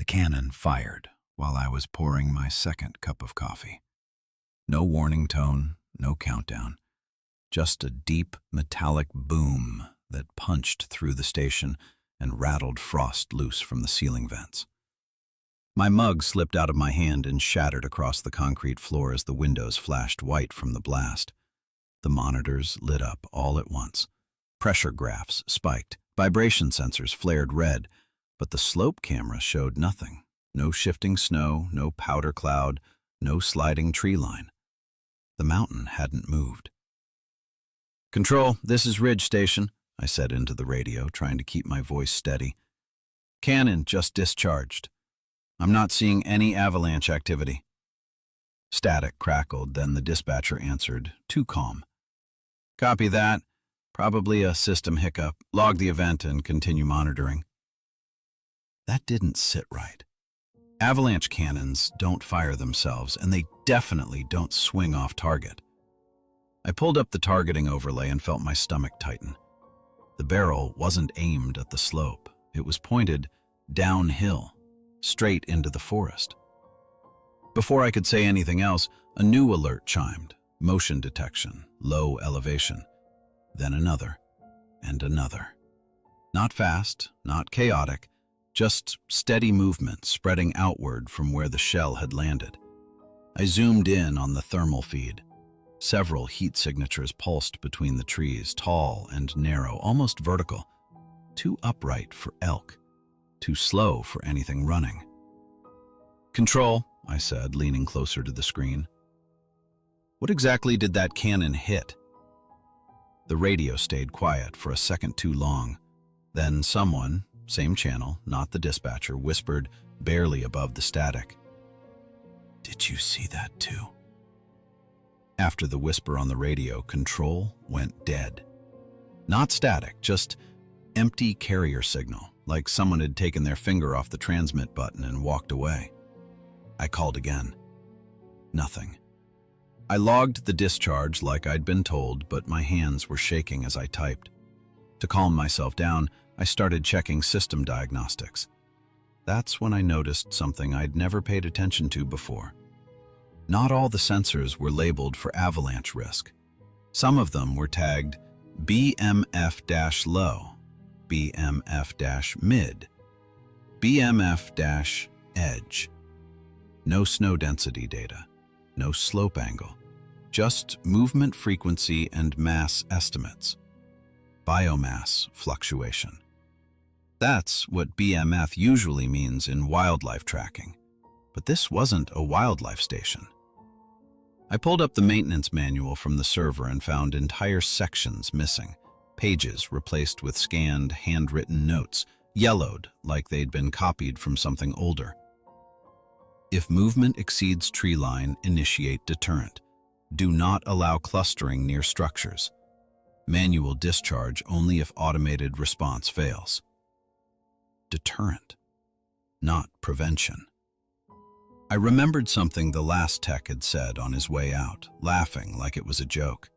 The cannon fired while I was pouring my second cup of coffee. No warning tone, no countdown. Just a deep, metallic boom that punched through the station and rattled frost loose from the ceiling vents. My mug slipped out of my hand and shattered across the concrete floor as the windows flashed white from the blast. The monitors lit up all at once. Pressure graphs spiked, vibration sensors flared red, but the slope camera showed nothing. No shifting snow, no powder cloud, no sliding tree line. The mountain hadn't moved. "Control, this is Ridge Station," I said into the radio, trying to keep my voice steady. "Cannon just discharged. I'm not seeing any avalanche activity." Static crackled, then the dispatcher answered, too calm. "Copy that. Probably a system hiccup. Log the event and continue monitoring." That didn't sit right. Avalanche cannons don't fire themselves, and they definitely don't swing off target. I pulled up the targeting overlay and felt my stomach tighten. The barrel wasn't aimed at the slope. It was pointed downhill, straight into the forest. Before I could say anything else, a new alert chimed. Motion detection, low elevation. Then another, and another. Not fast, not chaotic, just steady movement spreading outward from where the shell had landed. I zoomed in on the thermal feed. Several heat signatures pulsed between the trees, tall and narrow, almost vertical. Too upright for elk, too slow for anything running. "Control," I said, leaning closer to the screen. "What exactly did that cannon hit?" The radio stayed quiet for a second too long. Then someone, same channel, not the dispatcher, whispered barely above the static. "Did you see that too?" After the whisper on the radio, control went dead. Not static, just empty carrier signal, like someone had taken their finger off the transmit button and walked away. I called again. Nothing. I logged the discharge like I'd been told, but my hands were shaking as I typed. To calm myself down, I started checking system diagnostics. That's when I noticed something I'd never paid attention to before. Not all the sensors were labeled for avalanche risk. Some of them were tagged BMF-low, BMF-mid, BMF-edge. No snow density data, no slope angle, just movement frequency and mass estimates. Biomass fluctuation. That's what BMF usually means in wildlife tracking, but this wasn't a wildlife station. I pulled up the maintenance manual from the server and found entire sections missing, pages replaced with scanned, handwritten notes, yellowed like they'd been copied from something older. If movement exceeds tree line, initiate deterrent. Do not allow clustering near structures. Manual discharge only if automated response fails. Deterrent, not prevention. I remembered something the last tech had said on his way out, laughing like it was a joke.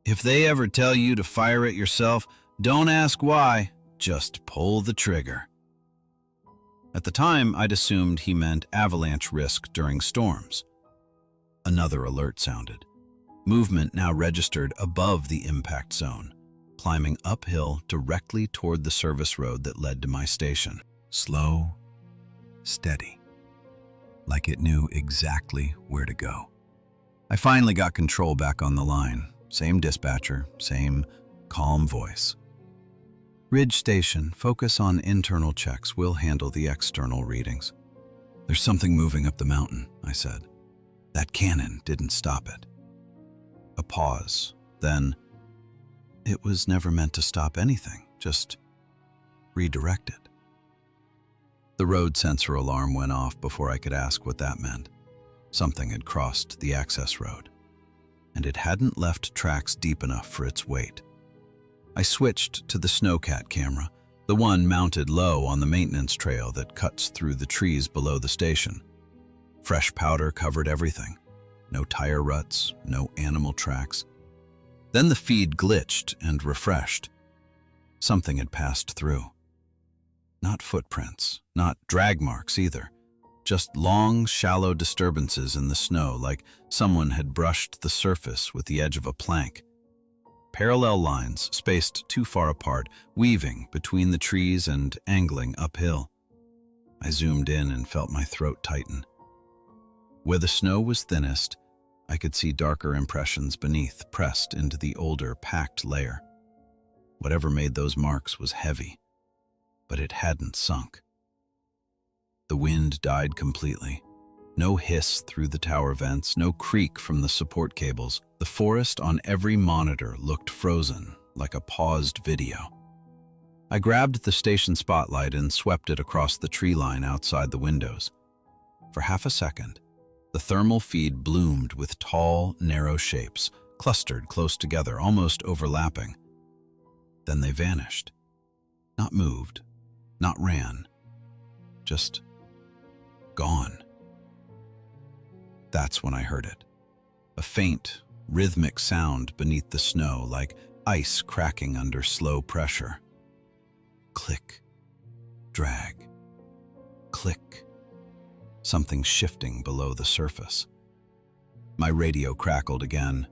"If they ever tell you to fire it yourself, don't ask why, just pull the trigger." At the time, I'd assumed he meant avalanche risk during storms. Another alert sounded. Movement now registered above the impact zone, climbing uphill directly toward the service road that led to my station. Slow, steady, like it knew exactly where to go. I finally got control back on the line. Same dispatcher, same calm voice. "Ridge Station, focus on internal checks. We'll handle the external readings." "There's something moving up the mountain," I said. "That cannon didn't stop it." A pause, then, "It was never meant to stop anything, just redirect it." The road sensor alarm went off before I could ask what that meant. Something had crossed the access road, and it hadn't left tracks deep enough for its weight. I switched to the Snowcat camera, the one mounted low on the maintenance trail that cuts through the trees below the station. Fresh powder covered everything. No tire ruts, no animal tracks. Then the feed glitched and refreshed. Something had passed through. Not footprints, not drag marks either. Just long, shallow disturbances in the snow, like someone had brushed the surface with the edge of a plank. Parallel lines spaced too far apart, weaving between the trees and angling uphill. I zoomed in and felt my throat tighten. Where the snow was thinnest, I could see darker impressions beneath, pressed into the older, packed layer. Whatever made those marks was heavy, but it hadn't sunk. The wind died completely. No hiss through the tower vents, no creak from the support cables. The forest on every monitor looked frozen, like a paused video. I grabbed the station spotlight and swept it across the tree line outside the windows. For half a second, the thermal feed bloomed with tall, narrow shapes, clustered close together, almost overlapping. Then they vanished. Not moved, not ran, just gone. That's when I heard it. A faint, rhythmic sound beneath the snow, like ice cracking under slow pressure. Click, drag, click. Something shifting below the surface. My radio crackled again.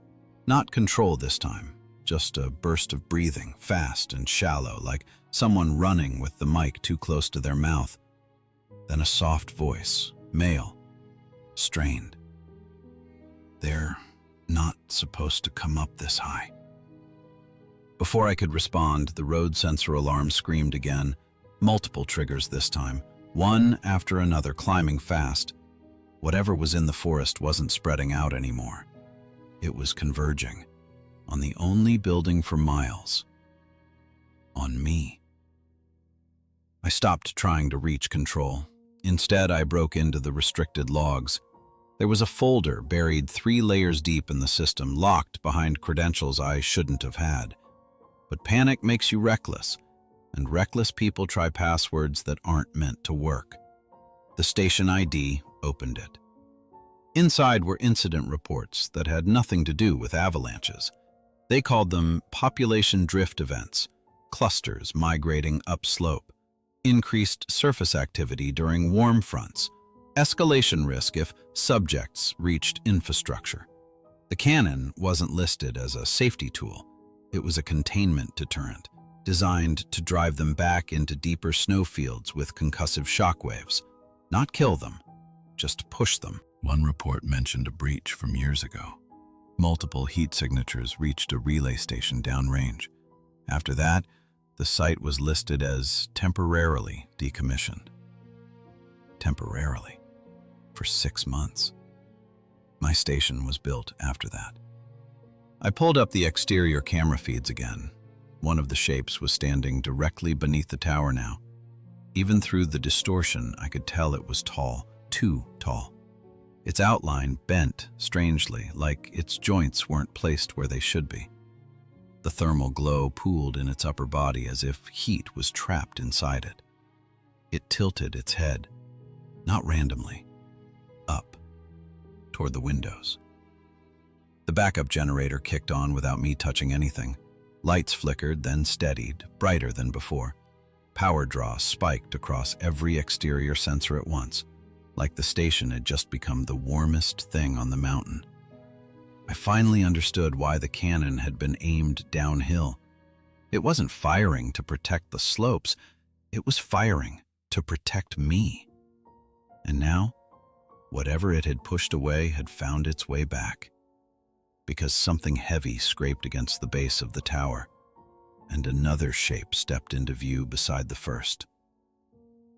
Not control this time, just a burst of breathing, fast and shallow, like someone running with the mic too close to their mouth. Then a soft voice, male, strained. They're not supposed to come up this high. Before I could respond, the road sensor alarm screamed again, multiple triggers this time, one after another climbing fast. Whatever was in the forest wasn't spreading out anymore. It was converging on the only building for miles. On me. I stopped trying to reach control. Instead, I broke into the restricted logs. There was a folder buried 3 layers deep in the system, locked behind credentials I shouldn't have had. But panic makes you reckless, and reckless people try passwords that aren't meant to work. The station ID opened it. Inside were incident reports that had nothing to do with avalanches. They called them population drift events, clusters migrating upslope, increased surface activity during warm fronts, escalation risk if subjects reached infrastructure. The cannon wasn't listed as a safety tool. It was a containment deterrent, designed to drive them back into deeper snowfields with concussive shockwaves. Not kill them, just push them. One report mentioned a breach from years ago. Multiple heat signatures reached a relay station downrange. After that, the site was listed as temporarily decommissioned. Temporarily. For 6 months. My station was built after that. I pulled up the exterior camera feeds again. One of the shapes was standing directly beneath the tower now. Even through the distortion, I could tell it was tall, too tall. Its outline bent strangely, like its joints weren't placed where they should be. The thermal glow pooled in its upper body as if heat was trapped inside it. It tilted its head, not randomly, up, toward the windows. The backup generator kicked on without me touching anything. Lights flickered, then steadied, brighter than before. Power draw spiked across every exterior sensor at once, like the station had just become the warmest thing on the mountain. I finally understood why the cannon had been aimed downhill. It wasn't firing to protect the slopes, it was firing to protect me. And now, whatever it had pushed away had found its way back. Because something heavy scraped against the base of the tower, and another shape stepped into view beside the first.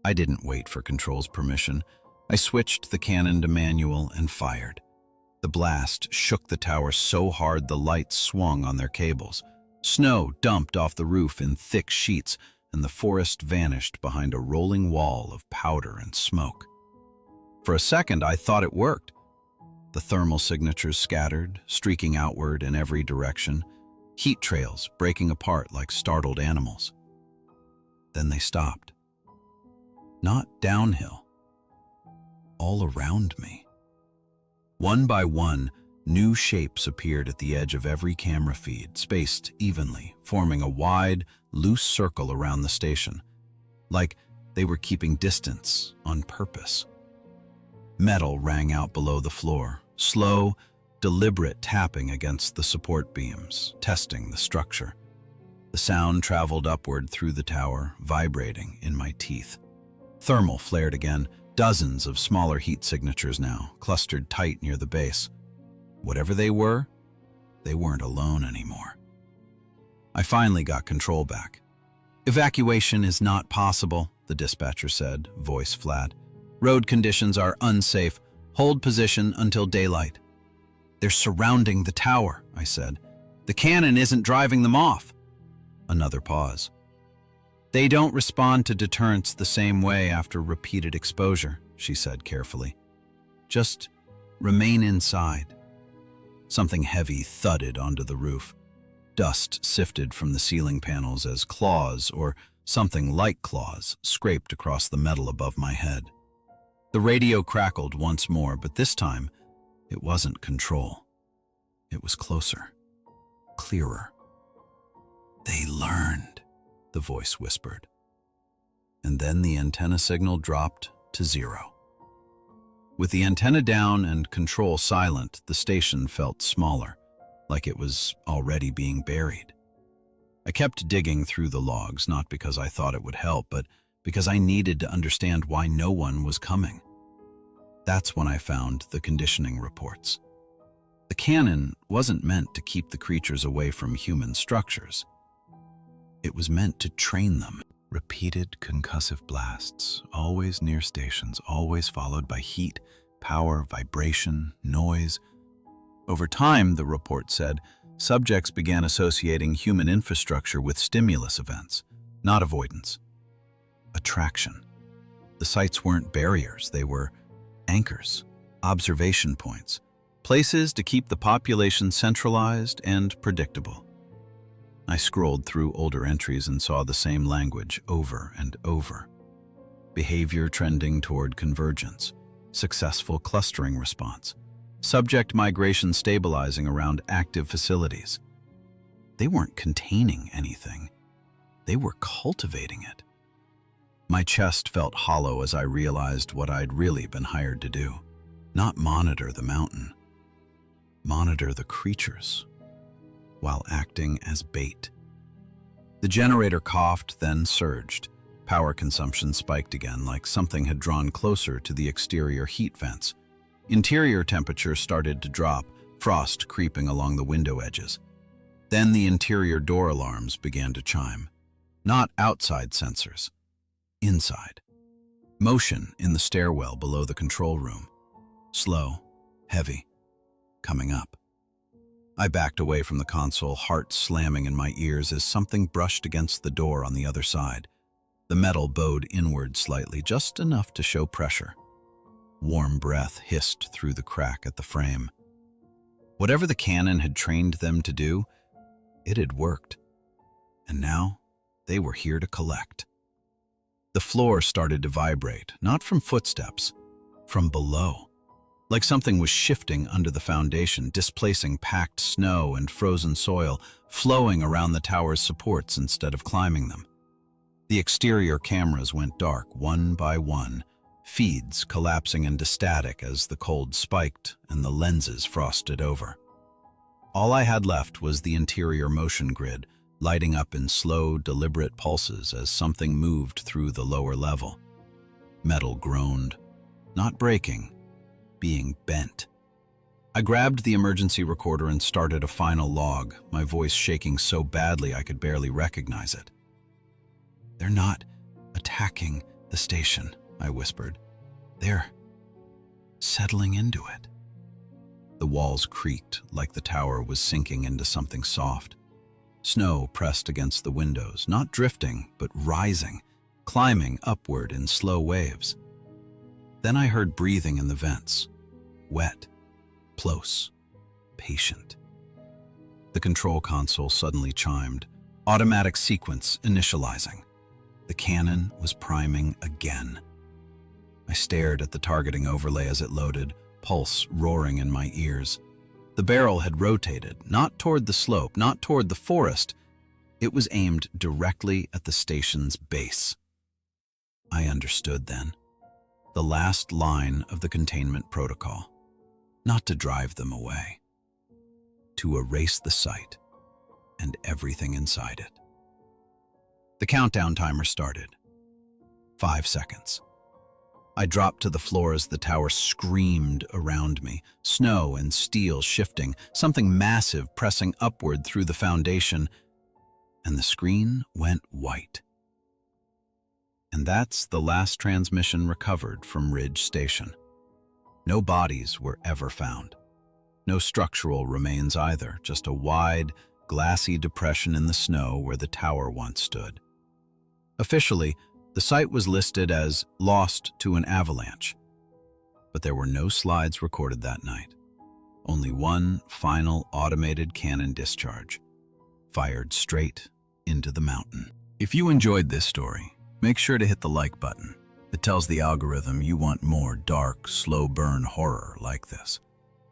I didn't wait for control's permission. I switched the cannon to manual and fired. The blast shook the tower so hard the lights swung on their cables. Snow dumped off the roof in thick sheets, and the forest vanished behind a rolling wall of powder and smoke. For a second, I thought it worked. The thermal signatures scattered, streaking outward in every direction, heat trails breaking apart like startled animals. Then they stopped. Not downhill. All around me. One by one, new shapes appeared at the edge of every camera feed, spaced evenly, forming a wide, loose circle around the station. Like They were keeping distance on purpose. Metal rang out below the floor, slow, deliberate tapping against the support beams, testing the structure. The sound traveled upward through the tower, vibrating in my teeth. Thermal flared again, dozens of smaller heat signatures now, clustered tight near the base. Whatever they weren't alone anymore. I finally got control back. "Evacuation is not possible," the dispatcher said, voice flat. "Road conditions are unsafe. Hold position until daylight." "They're surrounding the tower," I said. "The cannon isn't driving them off." Another pause. "They don't respond to deterrence the same way after repeated exposure," she said carefully. "Just remain inside." Something heavy thudded onto the roof. Dust sifted from the ceiling panels as claws, or something like claws, scraped across the metal above my head. The radio crackled once more, but this time it wasn't control. It was closer, clearer. "They learned," the voice whispered. And then the antenna signal dropped to 0. With the antenna down and control silent, the station felt smaller, like it was already being buried. I kept digging through the logs, not because I thought it would help, but because I needed to understand why no one was coming. That's when I found the conditioning reports. The cannon wasn't meant to keep the creatures away from human structures. It was meant to train them. Repeated concussive blasts, always near stations, always followed by heat, power, vibration, noise. Over time, the report said, subjects began associating human infrastructure with stimulus events, not avoidance. Attraction. The sites weren't barriers, they were anchors, observation points, places to keep the population centralized and predictable. I scrolled through older entries and saw the same language over and over. Behavior trending toward convergence, successful clustering response, subject migration stabilizing around active facilities. They weren't containing anything. They were cultivating it. My chest felt hollow as I realized what I'd really been hired to do. Not monitor the mountain. Monitor the creatures, while acting as bait. The generator coughed, then surged. Power consumption spiked again, like something had drawn closer to the exterior heat vents. Interior temperature started to drop, frost creeping along the window edges. Then the interior door alarms began to chime. Not outside sensors. Inside. Motion in the stairwell below the control room. Slow, heavy, coming up. I backed away from the console, heart slamming in my ears as something brushed against the door on the other side. The metal bowed inward slightly, just enough to show pressure. Warm breath hissed through the crack at the frame. Whatever the cannon had trained them to do, it had worked. And now, they were here to collect. The floor started to vibrate, not from footsteps, from below. Like something was shifting under the foundation, displacing packed snow and frozen soil, flowing around the tower's supports instead of climbing them. The exterior cameras went dark, one by one, feeds collapsing into static as the cold spiked and the lenses frosted over. All I had left was the interior motion grid, lighting up in slow, deliberate pulses as something moved through the lower level. Metal groaned, not breaking, being bent. I grabbed the emergency recorder and started a final log, my voice shaking so badly I could barely recognize it. "They're not attacking the station," I whispered. "They're settling into it." The walls creaked like the tower was sinking into something soft. Snow pressed against the windows, not drifting, but rising, climbing upward in slow waves. Then I heard breathing in the vents, wet, close, patient. The control console suddenly chimed, automatic sequence initializing. The cannon was priming again. I stared at the targeting overlay as it loaded, pulse roaring in my ears. The barrel had rotated, not toward the slope, not toward the forest. It was aimed directly at the station's base. I understood then. The last line of the containment protocol. Not to drive them away. To erase the site and everything inside it. The countdown timer started. 5 seconds. I dropped to the floor as the tower screamed around me, snow and steel shifting, something massive pressing upward through the foundation, and the screen went white. And that's the last transmission recovered from Ridge Station. No bodies were ever found. No structural remains either, just a wide, glassy depression in the snow where the tower once stood. Officially, the site was listed as lost to an avalanche, but there were no slides recorded that night. Only one final automated cannon discharge, fired straight into the mountain. If you enjoyed this story, make sure to hit the like button. It tells the algorithm you want more dark, slow-burn horror like this.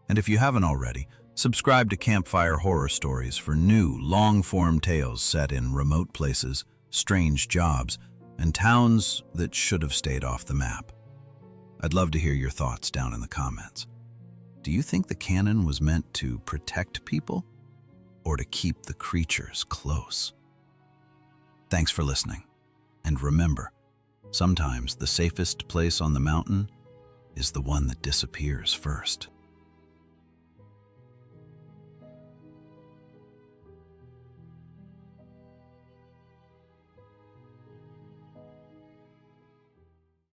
And if you haven't already, subscribe to Campfire Horror Stories for new, long-form tales set in remote places, strange jobs, and towns that should have stayed off the map. I'd love to hear your thoughts down in the comments. Do you think the cannon was meant to protect people or to keep the creatures close? Thanks for listening. And remember, sometimes the safest place on the mountain is the one that disappears first.